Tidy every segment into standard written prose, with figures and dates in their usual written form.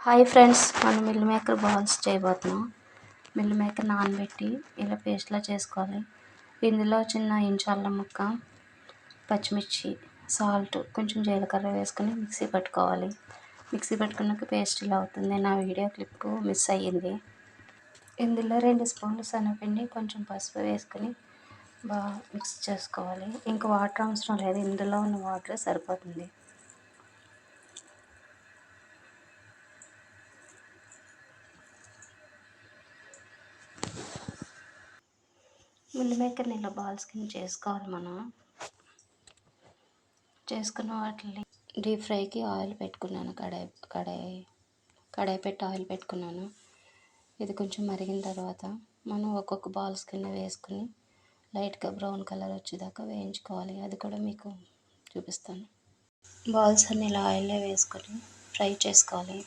Hi friends, మనం mill maker balls చేయబోతున్నాం. Meal maker నానబెట్టి ఇలా పేస్ట్లా చేసుకోవాలి. ఇందులో చిన్న ఇంచు అల్లం ముక్క, పచ్చిమిర్చి, సాల్ట్, కొంచెం జీలకర్ర వేసుకొని మిక్సీ పట్టుకోవాలి. మిక్సీ పట్టుకున్నాక పేస్ట్ ఇలా అవుతుంది. నా వీడియో క్లిప్ మిస్ అయ్యింది. ఇందులో 2 స్పూన్లు శనగపిండి, కొంచెం పసుపు వేసుకొని బాగా మిక్స్ చేసుకోవాలి. ఇంకా వాటర్ అవసరం లేదు, ఇందులో ఉన్న వాటర్ సరిపోతుంది. మిల్ మేకర్ని ఇలా బాల్స్ కింద చేసుకోవాలి. మనం చేసుకున్న వాటిని డీప్ ఫ్రైకి ఆయిల్ పెట్టుకున్నాను. కడాయి పెట్టి ఆయిల్ పెట్టుకున్నాను. ఇది కొంచెం మరిగిన తర్వాత మనం ఒక్కొక్క బాల్స్ కింద వేసుకుని లైట్గా బ్రౌన్ కలర్ వచ్చేదాకా వేయించుకోవాలి. అది కూడా మీకు చూపిస్తాను. బాల్స్ అన్ని ఇలా ఆయిల్లో వేసుకొని ఫ్రై చేసుకోవాలి.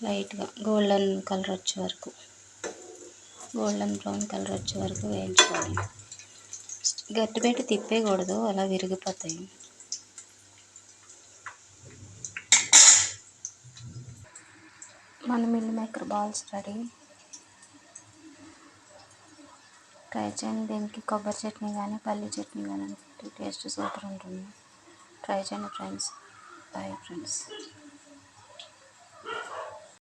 లైట్గా గోల్డెన్ కలర్ వచ్చే వరకు, గోల్డెన్ బ్రౌన్ కలర్ వచ్చే వరకు వేయించుకోవాలి. గట్టి పెట్టి తిప్పేయకూడదు, అలా విరిగిపోతాయి. మన meal maker balls ready. Try చేయండి. దీనికి కొబ్బరి చట్నీ కానీ పల్లి చట్నీ కానీ టేస్ట్ సూపర్ ఉంటుంది. ట్రై చేయండి ఫ్రెండ్స్. Bye friends.